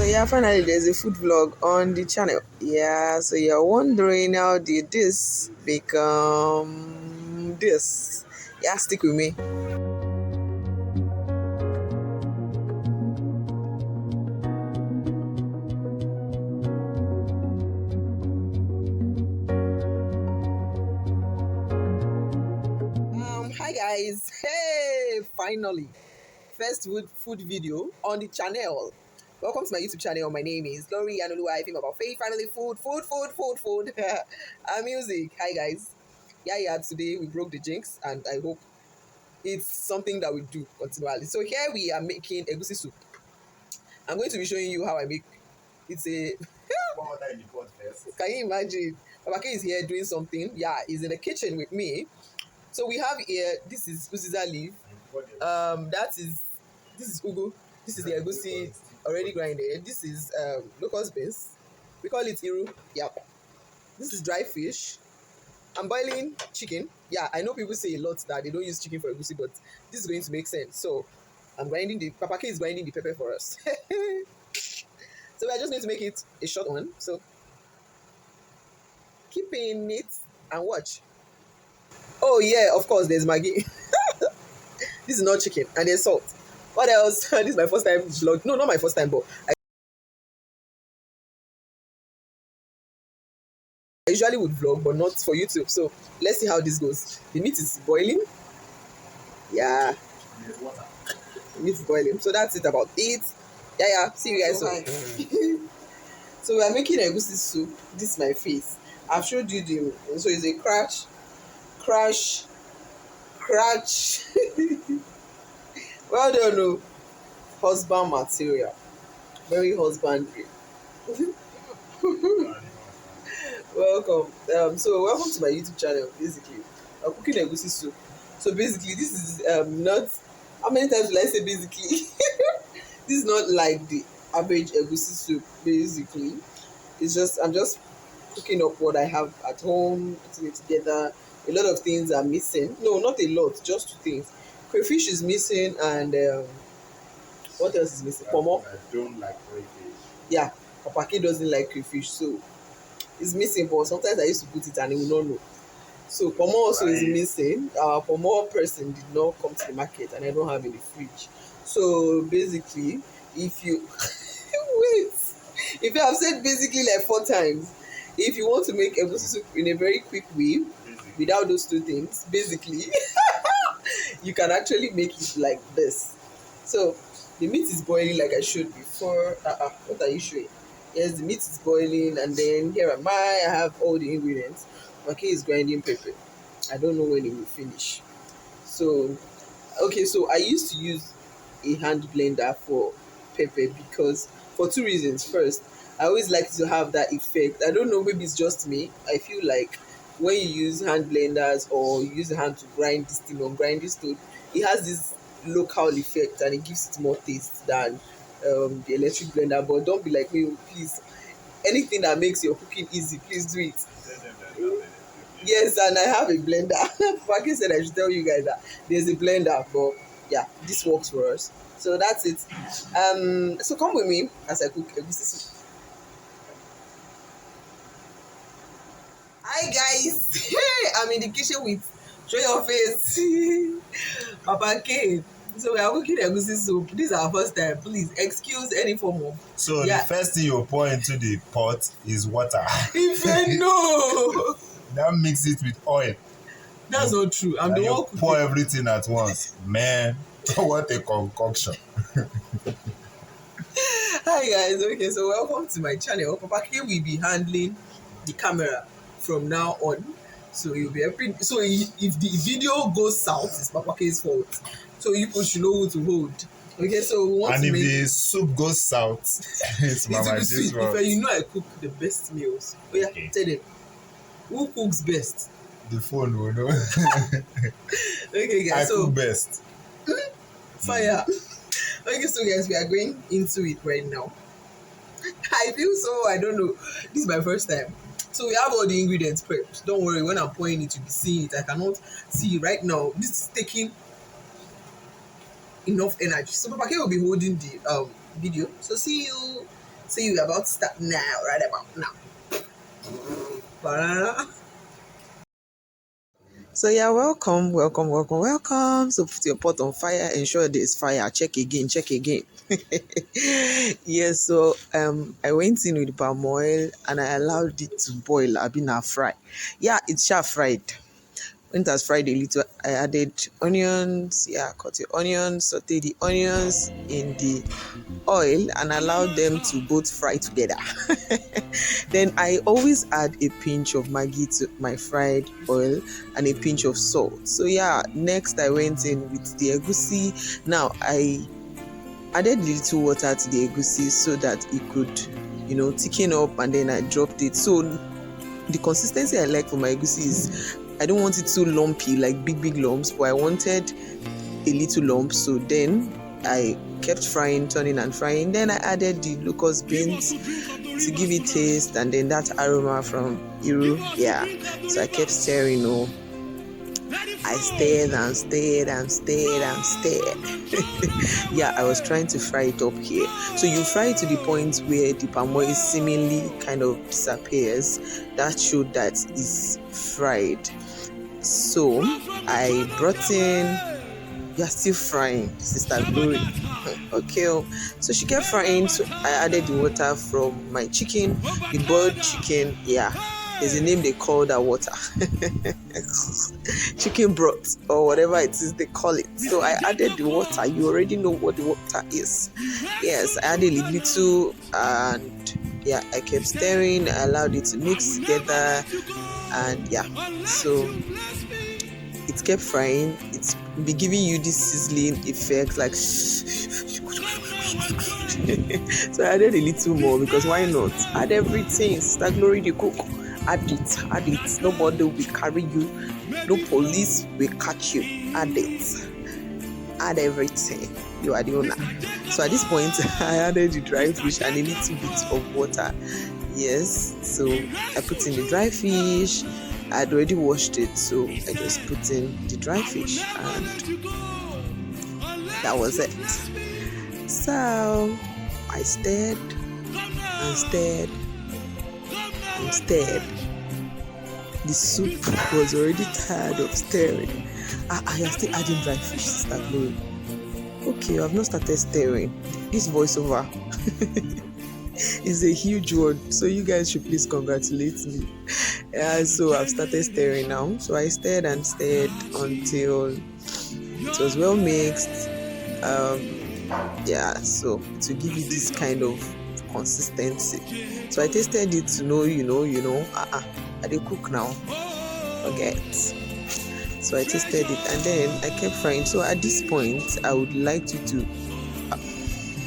So yeah, finally there's a food vlog on the channel. Yeah, so you're wondering how did this become this? Yeah, stick with me. Hi guys. Hey, finally. First food video on the channel. Welcome to my YouTube channel. My name is Glory and I think about faith, family, food, and music. Hi guys. Yeah, today we broke the jinx and I hope it's something that we do continually. So here we are making egusi soup. I'm going to be showing you how I make it's a can you imagine? Babake is here doing something. Yeah, he's in the kitchen with me. So we have here, this is uziza leaf. This is ugu. This is the egusi already grinded. This is locust beans. We call it iru. Yep. This is dry fish. I'm boiling chicken. Yeah, I know people say a lot that they don't use chicken for egusi, but this is going to make sense. So I'm grinding Papa K is grinding the pepper for us. So we are just going to make it a short one. So keep in it and watch. Oh yeah, of course there's Maggie. This is not chicken and there's salt. What else? This is my first time vlog. No, not my first time, but I usually would vlog, but not for YouTube. So let's see how this goes. The meat is boiling. Yeah, the meat is boiling. So that's it about it. Yeah. See you guys soon. So we are making egusi soup. This is my face. I've showed you the. So it's a crash. Well done, no. Husband material. Very husbandry. Welcome. So welcome to my YouTube channel. Basically, I'm cooking egusi soup. So basically, this is not. How many times will I say basically? This is not like the average egusi soup. Basically, it's just I'm just cooking up what I have at home, putting it together. A lot of things are missing. No, not a lot. Just two things. Crayfish is missing, and what else is missing? Pomo. I don't like crayfish. Yeah, Papake doesn't like crayfish, so it's missing. But sometimes I used to put it and he will not know. So Pomo also is missing. Our Pomo person did not come to the market, and I don't have in the fridge. So basically, if you wait, if you have said basically like 4 times, if you want to make egusi soup in a very quick way, without those two things, basically, you can actually make it like this. So the meat is boiling like I showed before. What are you showing? Yes, the meat is boiling, and then here am I. I have all the ingredients. Maki is grinding pepper. I don't know when it will finish. So, okay, so I used to use a hand blender for pepper because for two reasons. First, I always like to have that effect. I don't know, maybe it's just me. I feel like when you use hand blenders or you use the hand to grind this thing or grind this stone, it has this local effect and it gives it more taste than the electric blender. But don't be like me, please. Anything that makes your cooking easy, please do it. Yes, and I have a blender. Faki said I should tell you guys that there's a blender, but yeah, this works for us. So that's it. So come with me as I cook egusi soup. Hi guys, hey, I'm in the kitchen with show your face, Papa K. So we are cooking egusi soup. This is our first time. Please excuse any form of. So the first thing you pour into the pot is water. If I know. Now mix it with oil. That's not true. I'm the one cooking. Pour everything at once. Man, what a concoction. Hi guys, okay, so welcome to my channel. Papa K will be handling the camera from now on. So you'll be helping. So if the video goes south, it's Papa K's fault. So you people should know who to hold. Okay, so we want and to if make the soup goes south, it's Mama J's fault. If you know I cook the best meals. Oh yeah, okay. Tell them. Who cooks best? The phone will know. Okay, guys. I cook best. Fire. Okay, so guys, we are going into it right now. I feel so, I don't know. This is my first time. So we have all the ingredients prepped. Don't worry, when I'm pouring it, you'll be seeing it. I cannot see it right now. This is taking enough energy. So Papa K will be holding the video. So see you So you're about to start now, right about now. Banana. So yeah, welcome, welcome, welcome, welcome. So put your pot on fire, ensure there's fire. Check again, check again. Yes, so I went in with palm oil and I allowed it to boil. I've been a fry. Yeah, it's sharp fried. When it has fried a little, I added onions. Yeah, cut the onions, saute the onions in the oil and allow them to both fry together. Then I always add a pinch of Maggi to my fried oil and a pinch of salt. So yeah, next I went in with the egusi. Now I added little water to the egusi so that it could, thicken up, and then I dropped it. So the consistency I like for my egusi is I don't want it too lumpy, like big lumps, but I wanted a little lump. So then I kept frying, turning and frying. Then I added the locust beans to give it taste, and then that aroma from Iru. Yeah, so I kept stirring. I stirred and stirred and stirred and stirred. Yeah, I was trying to fry it up here. So you fry it to the point where the palm oil seemingly kind of disappears. That showed that it's fried. So I brought in. You're still frying, Sister Glory. Okay. So she kept frying. So I added the water from my chicken, the boiled chicken. Yeah, there's a name they call that water. Chicken broth or whatever it is they call it. So I added the water. You already know what the water is. Yes, I added a little, and yeah, I kept stirring. I allowed it to mix together, and yeah, so it kept frying. It's be giving you this sizzling effect, like so I added a little more because why not? Add everything. Sister Glory the cook. Add it. Nobody will carry you. No police will catch you. Add it. Add everything. You are the owner. So at this point, I added the dry fish and a little bit of water. Yes. So I put in the dry fish. I had already washed it, so I just put in the dry fish, and that was it. So I stirred and stirred and stirred. The soup was already tired of stirring. I am still adding dry fish, Sister Glory. Okay, I've not started stirring. This voiceover is a huge word, so you guys should please congratulate me. Yeah, so I've started stirring now. So I stirred and stirred until it was well mixed. Yeah, so to give you this kind of consistency. So I tasted it to know, I dey cook now. Forget. So I tasted it and then I kept frying. So at this point, I would like you to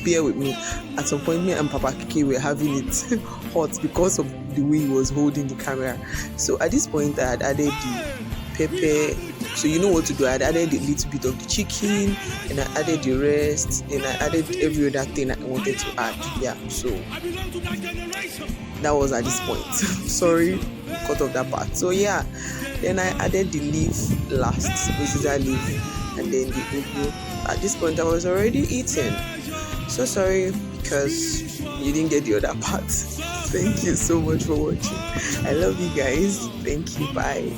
bear with me. At some point, me and Papa Kiki were having it hot because of the way he was holding the camera. So at this point, I had added the pepper. So you know what to do. I had added a little bit of the chicken, and I added the rest, and I added every other thing I wanted to add. Yeah, so that was at this point. Sorry, cut off that part. So yeah, then I added the leaf last, uziza leaf, and then the ugu. At this point, I was already eating. So sorry because you didn't get the other part. Thank you so much for watching. I love you guys. Thank you. Bye.